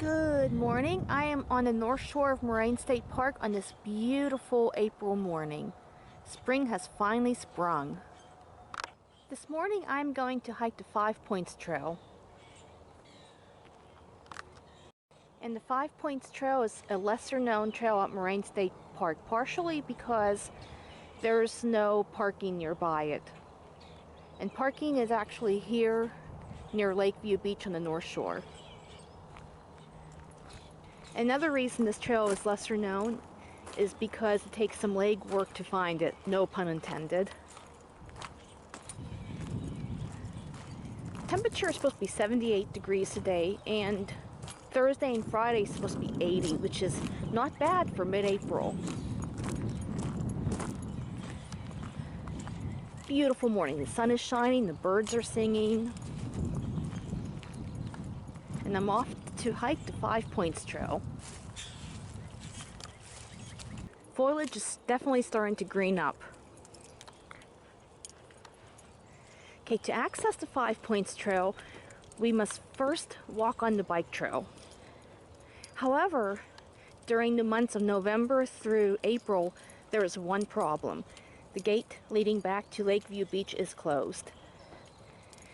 Good morning. I am on the north shore of Moraine State Park on this beautiful April morning. Spring has finally sprung. This morning I'm going to hike the 5 Points Trail. And the 5 Points Trail is a lesser known trail at Moraine State Park, partially because there's no parking nearby it. And parking is actually here near Lakeview Beach on the north shore. Another reason this trail is lesser known is because it takes some leg work to find it, no pun intended. Temperature is supposed to be 78 degrees today, and Thursday and Friday is supposed to be 80, which is not bad for mid-April. Beautiful morning. The sun is shining, the birds are singing, and I'm off to hike the 5 Points Trail. Foliage is definitely starting to green up. Okay, to access the 5 Points Trail, we must first walk on the bike trail. However, during the months of November through April, there is one problem. The gate leading back to Lakeview Beach is closed.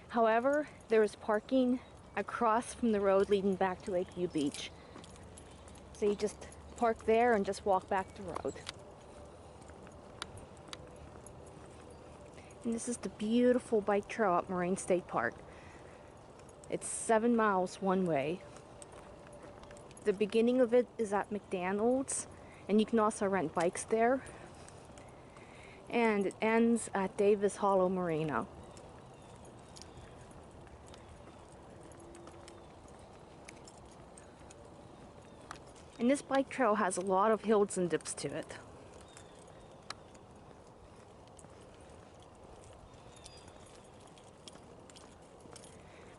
However, there is parking across from the road leading back to Lakeview Beach. So you just park there and just walk back the road. And this is the beautiful bike trail at Moraine State Park. It's 7 miles one way. The beginning of it is at McDonald's, and you can also rent bikes there. And it ends at Davis Hollow Marina. And this bike trail has a lot of hills and dips to it.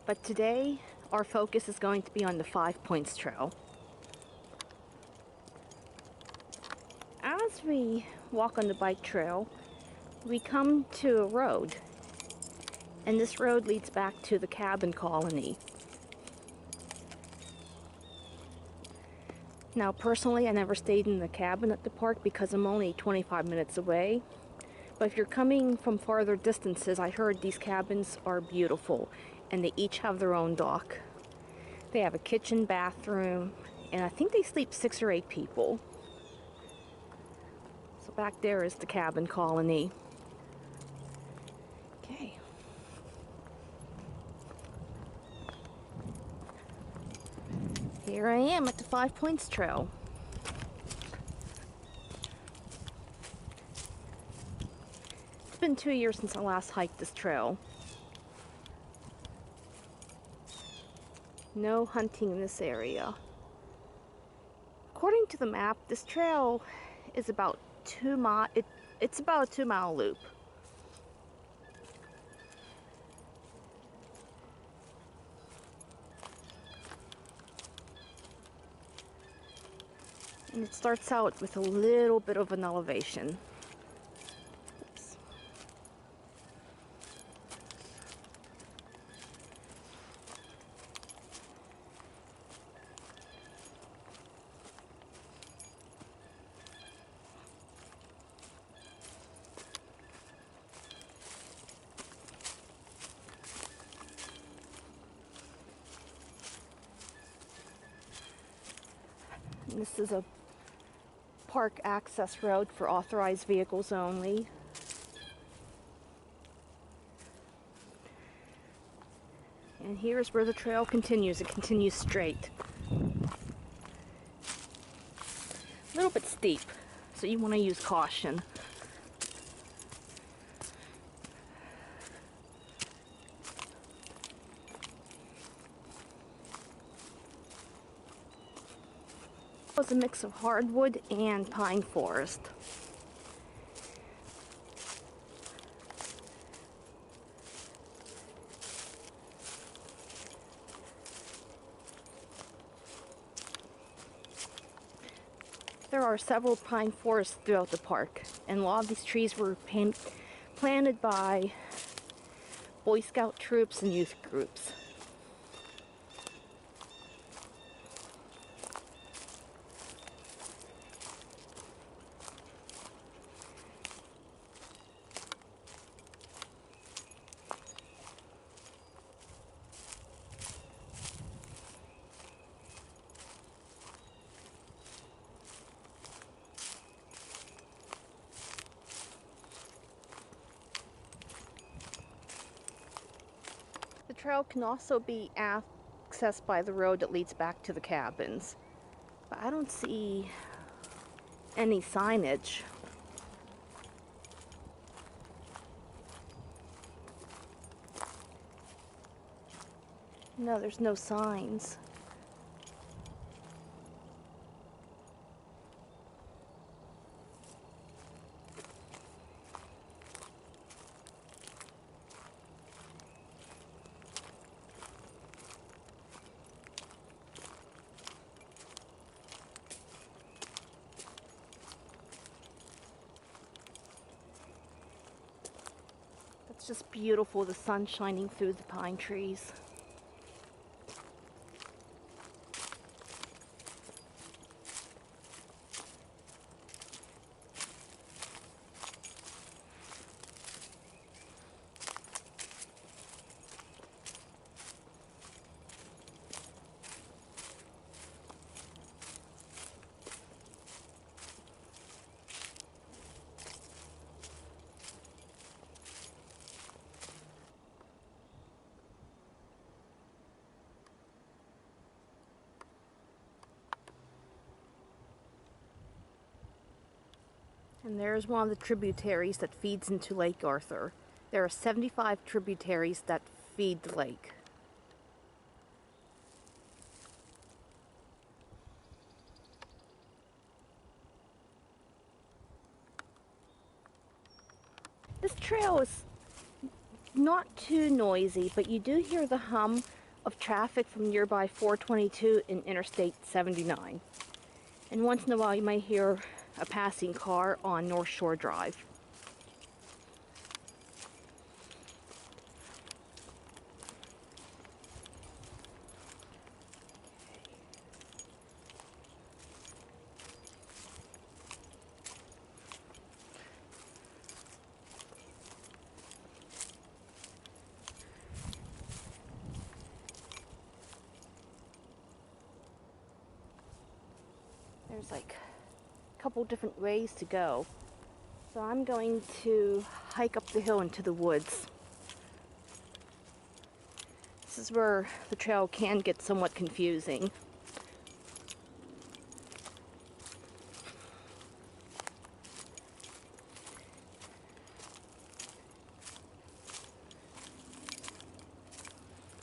But today, our focus is going to be on the 5 Points Trail. As we walk on the bike trail, we come to a road. And this road leads back to the cabin colony. Now, personally, I never stayed in the cabin at the park because I'm only 25 minutes away. But if you're coming from farther distances, I heard these cabins are beautiful, and they each have their own dock. They have a kitchen, bathroom, and I think they sleep 6 or 8 people. So back there is the cabin colony. Okay. Here I am at the 5 Points Trail. It's been 2 years since I last hiked this trail. No hunting in this area. According to the map, this trail is about 2 miles. It's about a 2-mile loop. And it starts out with a little bit of an elevation. Oops. And this is a park access road for authorized vehicles only. And here's where the trail continues. It continues straight. A little bit steep, so you want to use caution. It's a mix of hardwood and pine forest. There are several pine forests throughout the park, and a lot of these trees were planted by Boy Scout troops and youth groups. trail can also be accessed by the road that leads back to the cabins. But I don't see any signage. No, there's no signs. It's just beautiful, the sun shining through the pine trees. And there's one of the tributaries that feeds into Lake Arthur. There are 75 tributaries that feed the lake. This trail is not too noisy, but you do hear the hum of traffic from nearby 422 and Interstate 79. And once in a while you might hear a passing car on North Shore Drive. There's like a couple different ways to go. So I'm going to hike up the hill into the woods. This is where the trail can get somewhat confusing.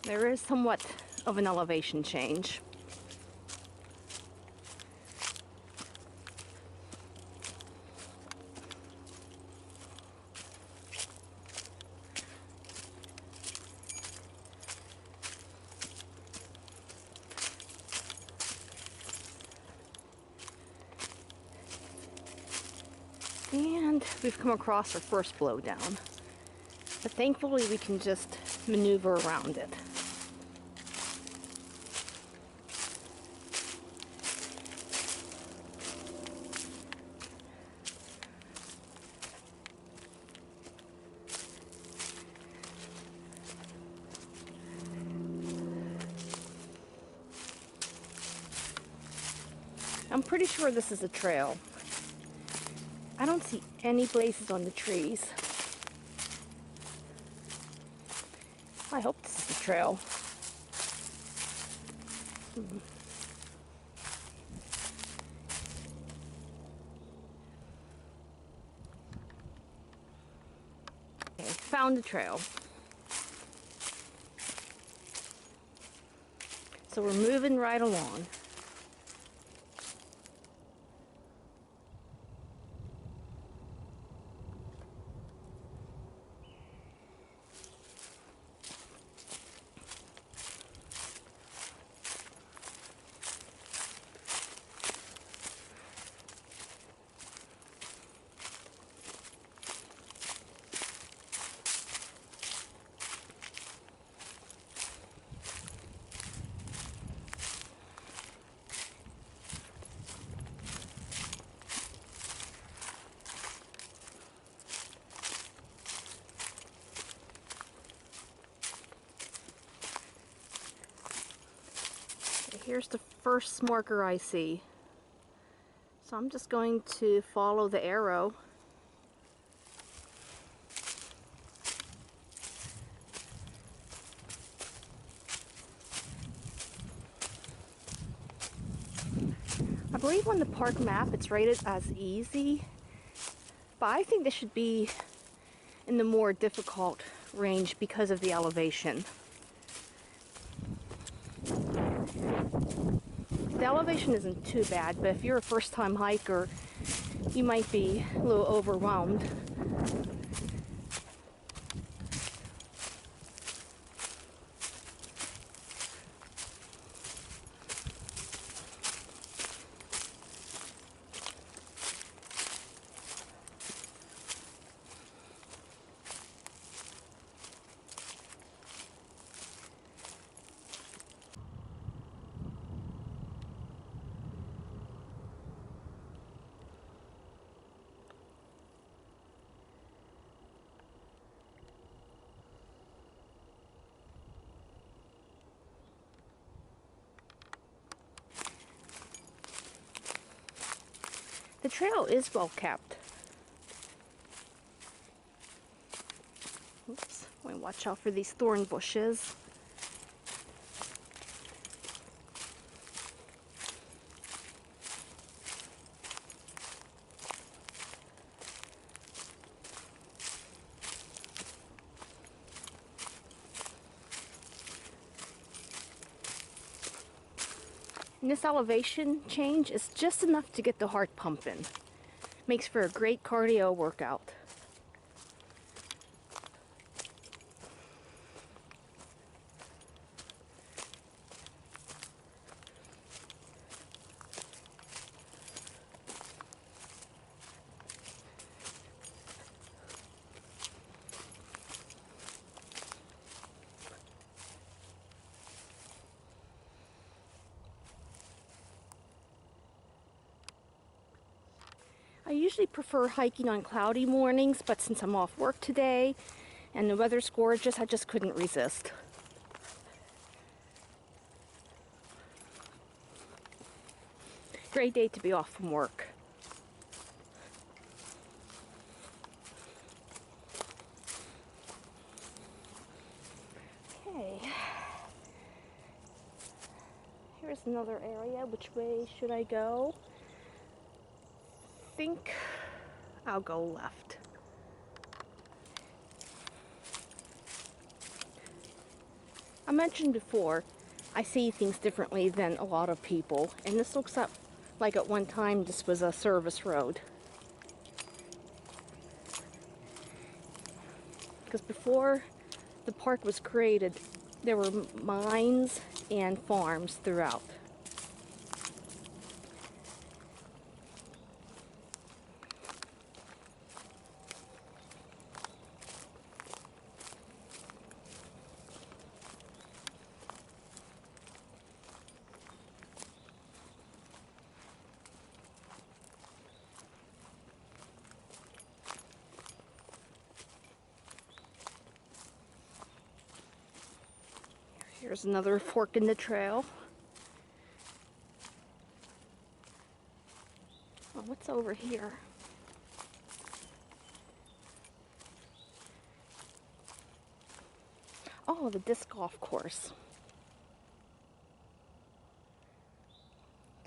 There is somewhat of an elevation change. And we've come across our first blowdown. But thankfully we can just maneuver around it. I'm pretty sure this is a trail. I don't see any blazes on the trees. I hope this is a trail. Okay, found the trail. So we're moving right along. Here's the first marker I see. So I'm just going to follow the arrow. believe on the park map it's rated as easy, but I think this should be in the more difficult range because of the elevation. The elevation isn't too bad, but if you're a first-time hiker, you might be a little overwhelmed. The trail is well kept. Oops, I'm going to watch out for these thorn bushes. And this elevation change is just enough to get the heart pumping. Makes for a great cardio workout. I usually prefer hiking on cloudy mornings, but since I'm off work today and the weather's gorgeous, I just couldn't resist. Great day to be off from work. Okay. Here's another area. Which way should I go? I think I'll go left. I mentioned before, I see things differently than a lot of people, and this looks up like at one time this was a service road. Because before the park was created, there were mines and farms throughout. Here's another fork in the trail. Oh, what's over here? Oh, the disc golf course.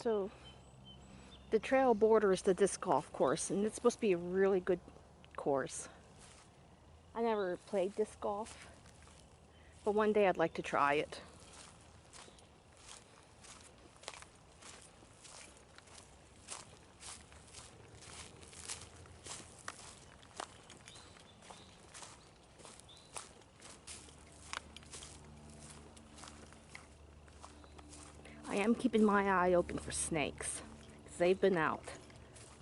So, the trail borders the disc golf course, and it's supposed to be a really good course. I never played disc golf, but one day I'd like to try it. I am keeping my eye open for snakes, because they've been out.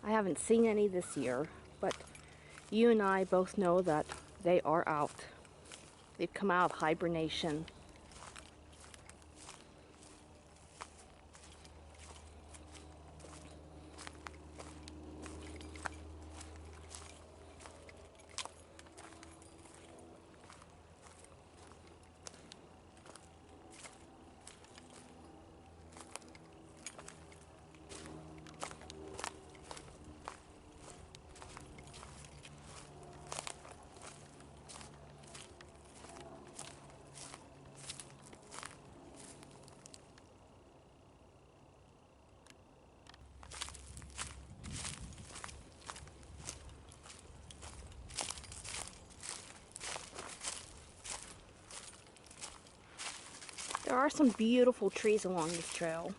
I haven't seen any this year, but you and I both know that they are out. They've come out of hibernation. There are some beautiful trees along this trail.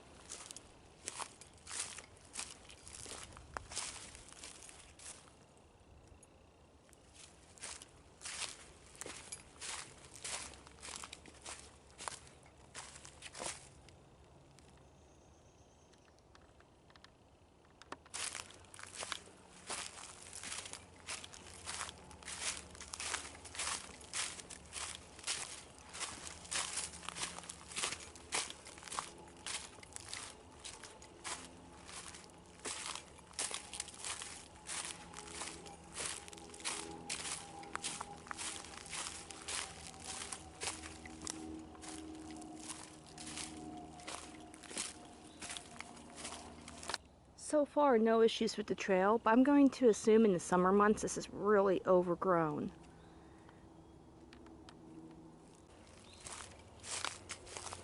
So far, no issues with the trail, but I'm going to assume in the summer months this is really overgrown.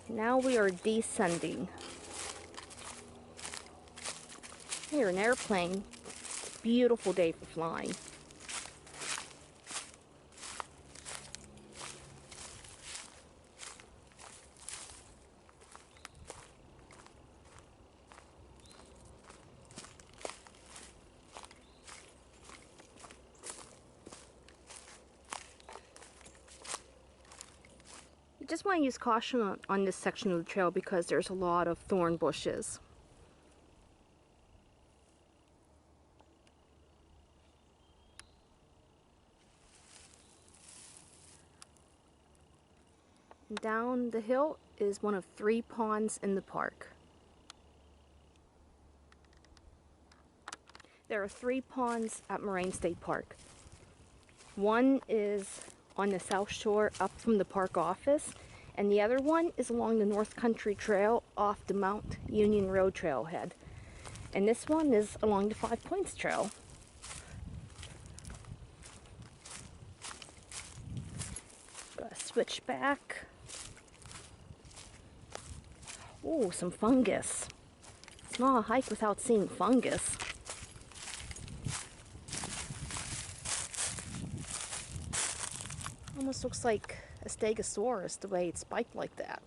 Now we are descending. Here, an airplane. Beautiful day for flying. I just want to use caution on this section of the trail because there's a lot of thorn bushes. And down the hill is one of 3 ponds in the park. There are 3 ponds at Moraine State Park. One is on the south shore up from the park office, and the other one is along the North Country Trail off the Mount Union Road trailhead. And this one is along the 5 Points Trail. Gotta switch back. Oh, some fungus. It's not a hike without seeing fungus. Almost looks like a stegosaurus the way it's spiked like that.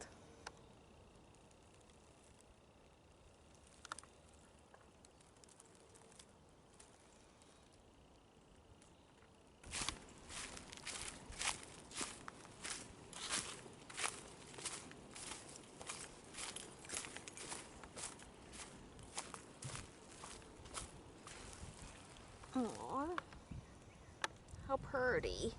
Aww, how pretty.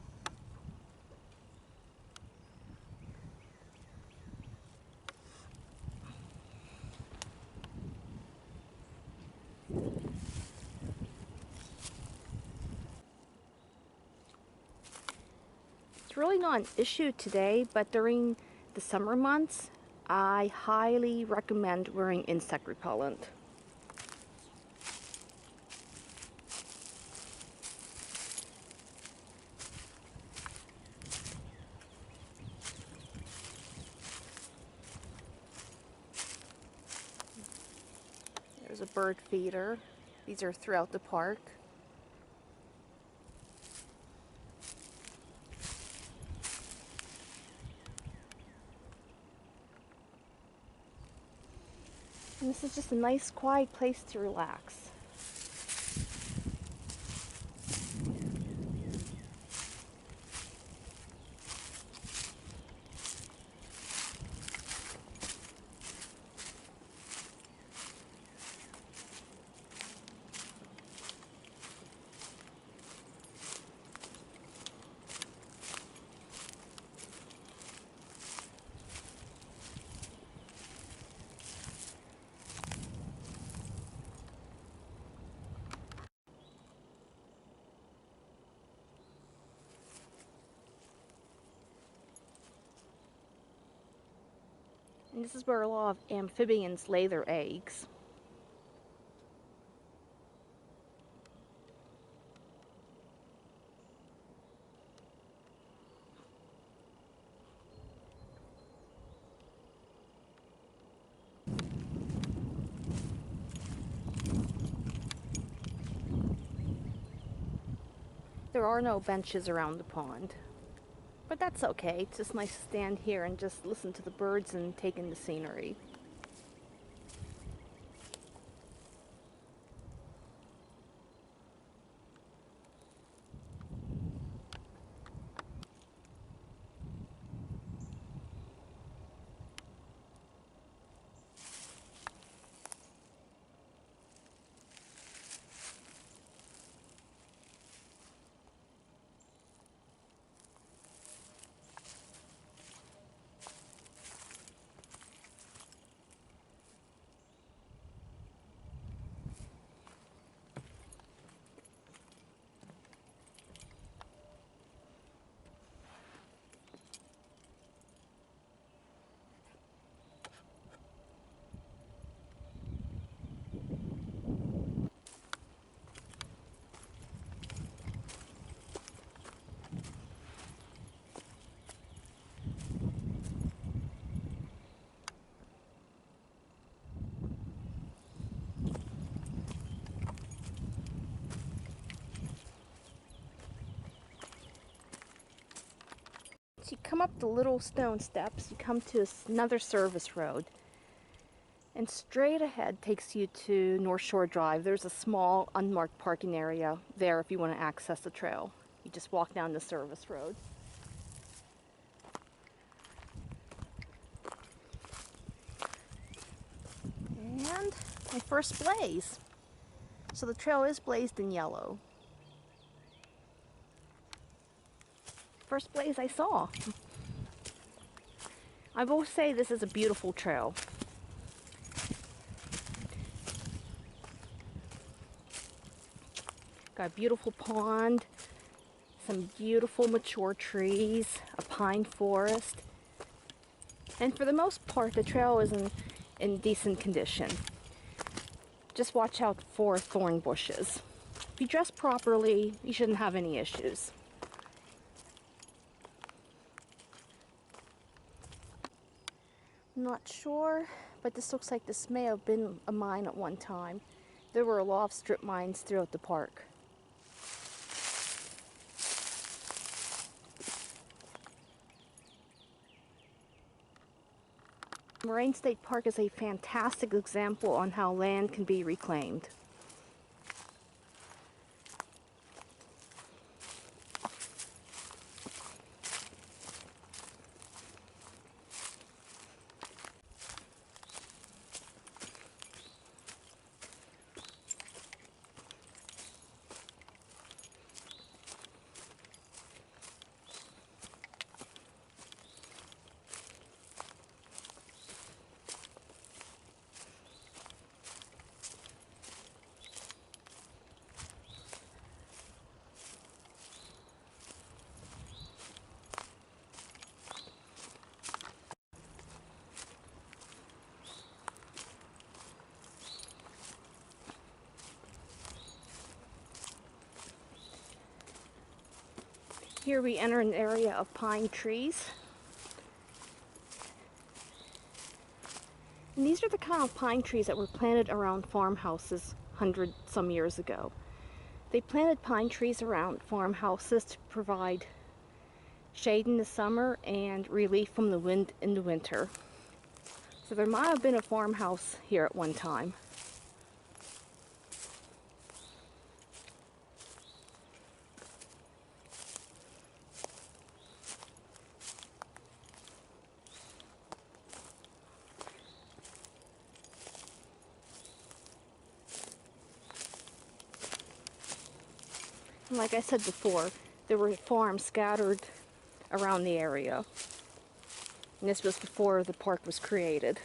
It's really not an issue today, but during the summer months, I highly recommend wearing insect repellent. There's a bird feeder. These are throughout the park. And this is just a nice, quiet place to relax. And this is where a lot of amphibians lay their eggs. There are no benches around the pond, but but that's okay. It's just nice to stand here and just listen to the birds and take in the scenery. So you come up the little stone steps, you come to another service road, and straight ahead takes you to North Shore Drive. There's a small unmarked parking area there if you want to access the trail. You just walk down the service road. And my first blaze. So the trail is blazed in yellow. First blaze I saw. I will say this is a beautiful trail. Got a beautiful pond, some beautiful mature trees, a pine forest, and for the most part the trail is in decent condition. Just watch out for thorn bushes. If you dress properly, you shouldn't have any issues. I'm not sure, but this looks like this may have been a mine at one time. There were a lot of strip mines throughout the park. Moraine State Park is a fantastic example on how land can be reclaimed. Here we enter an area of pine trees. And these are the kind of pine trees that were planted around farmhouses 100 some years ago. They planted pine trees around farmhouses to provide shade in the summer and relief from the wind in the winter. So there might have been a farmhouse here at one time. And like I said before, there were farms scattered around the area. And this was before the park was created.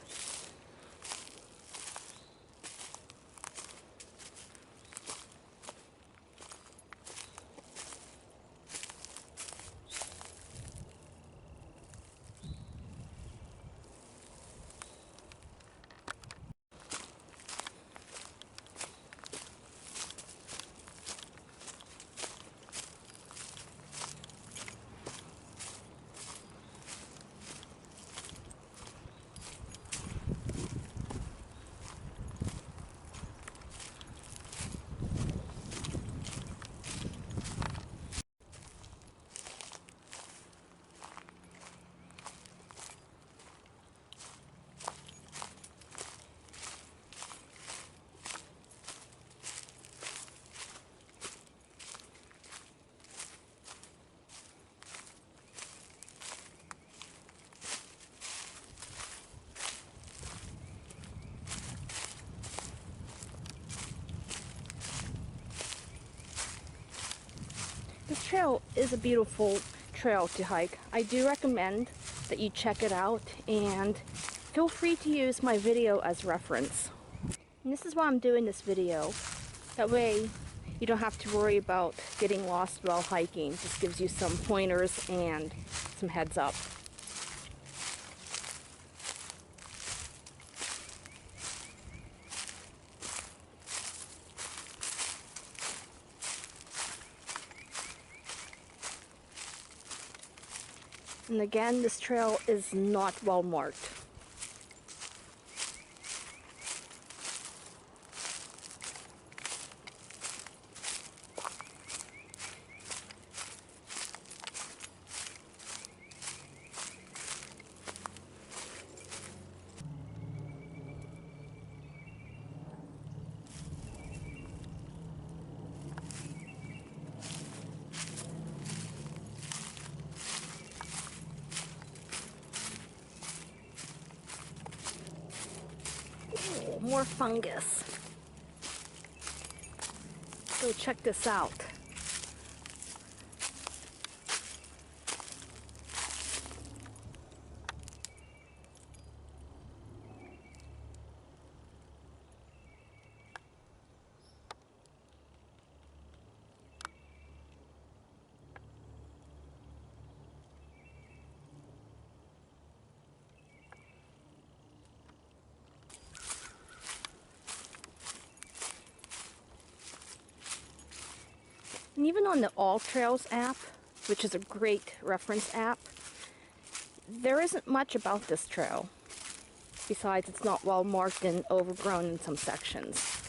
This trail is a beautiful trail to hike. I do recommend that you check it out, and feel free to use my video as reference. And this is why I'm doing this video. That way you don't have to worry about getting lost while hiking. This gives you some pointers and some heads up. And again, this trail is not well marked. More fungus. So check this out. And even on the All Trails app, which is a great reference app, there isn't much about this trail. Besides, it's not well marked and overgrown in some sections.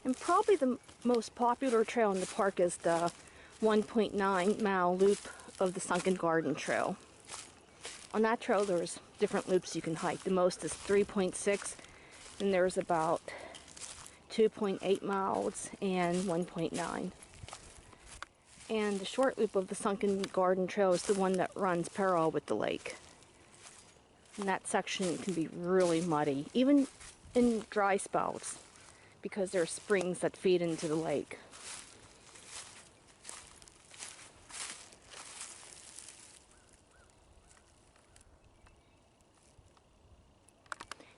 And probably the most popular trail in the park is the 1.9-mile loop of the Sunken Garden Trail. On that trail there's different loops you can hike. The most is 3.6, and there's about 2.8 miles and 1.9. And the short loop of the Sunken Garden Trail is the one that runs parallel with the lake. And that section can be really muddy, even in dry spells, because there are springs that feed into the lake.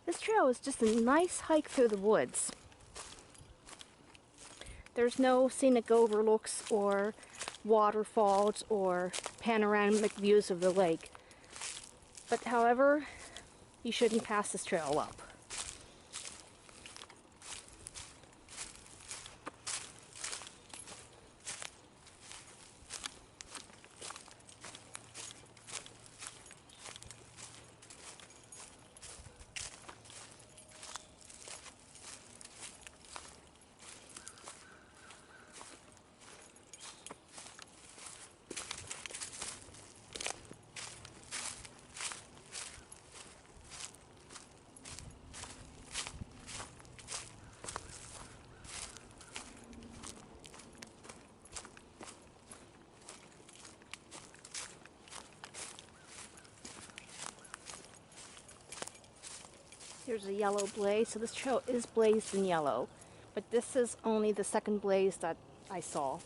This trail is just a nice hike through the woods. There's no scenic overlooks or waterfalls or panoramic views of the lake. But however, you shouldn't pass this trail up. Here's a yellow blaze, so this trail is blazed in yellow, but this is only the second blaze that I saw.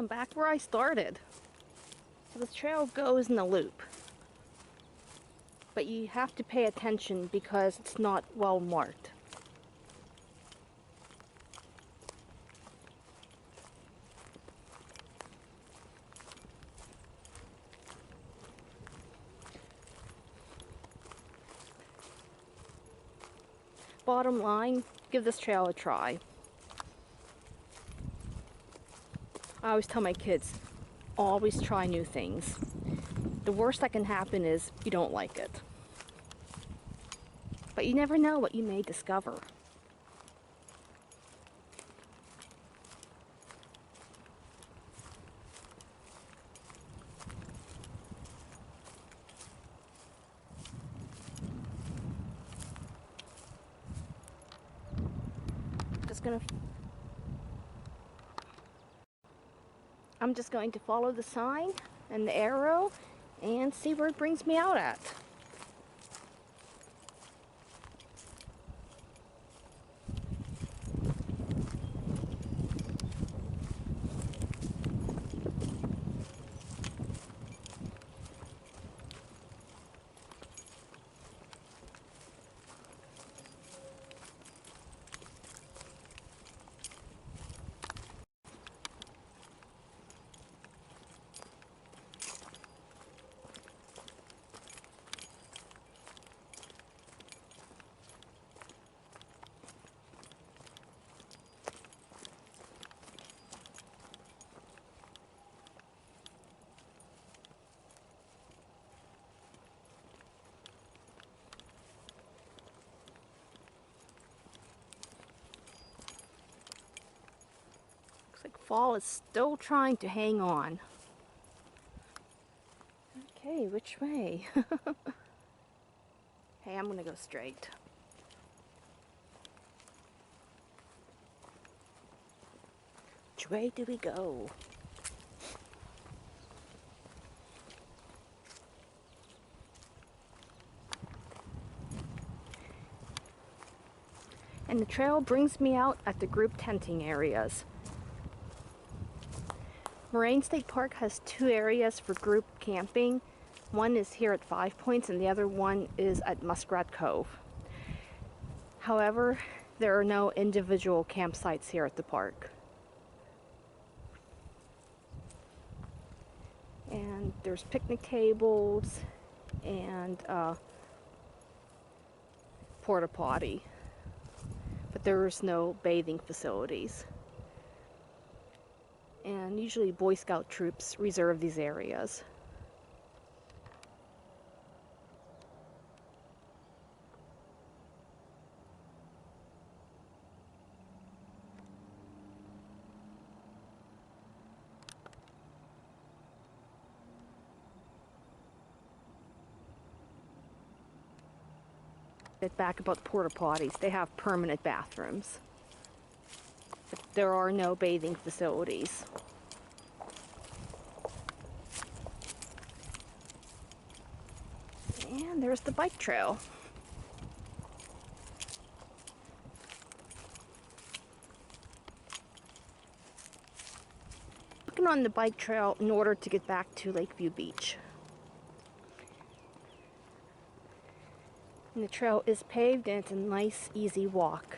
I'm back where I started. So the trail goes in a loop, but you have to pay attention because it's not well marked. Bottom line, give this trail a try. I always tell my kids, always try new things. The worst that can happen is you don't like it. But you never know what you may discover. I'm just going to follow the sign and the arrow and see where it brings me out at. Looks like fall is still trying to hang on. Okay, which way? Hey, I'm gonna go straight. Which way do we go? And the trail brings me out at the group tenting areas. Moraine State Park has two areas for group camping. One is here at 5 Points and the other one is at Muskrat Cove. However, there are no individual campsites here at the park. And there's picnic tables and porta potty, but there's no bathing facilities. And usually Boy Scout troops reserve these areas. Back about porta potties, they have permanent bathrooms, but there are no bathing facilities. And there's the bike trail. Looking on the bike trail in order to get back to Lakeview Beach. And the trail is paved and it's a nice, easy walk.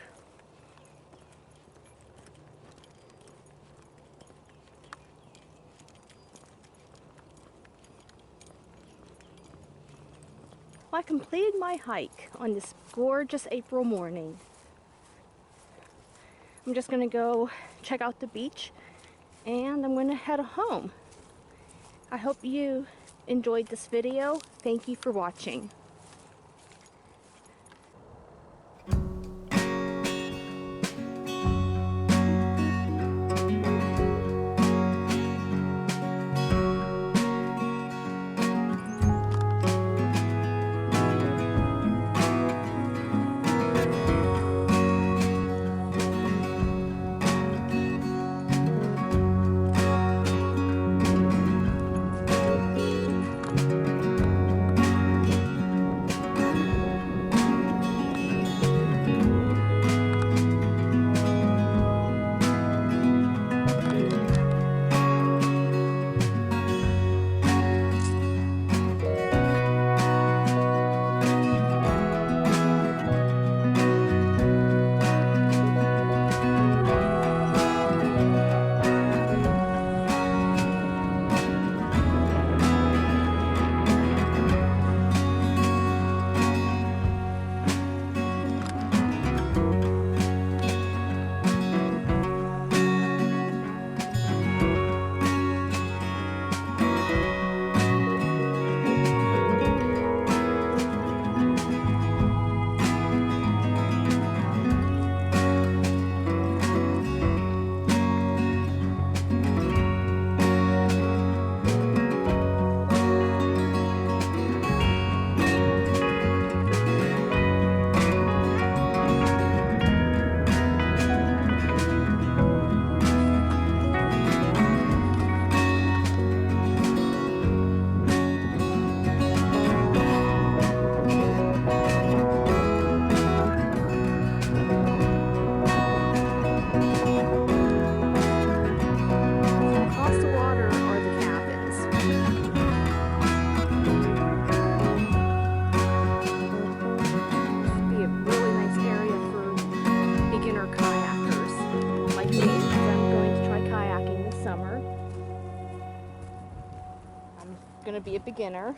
Well, I completed my hike on this gorgeous April morning. I'm just gonna go check out the beach and I'm gonna head home. I hope you enjoyed this video. Thank you for watching. going to be a beginner.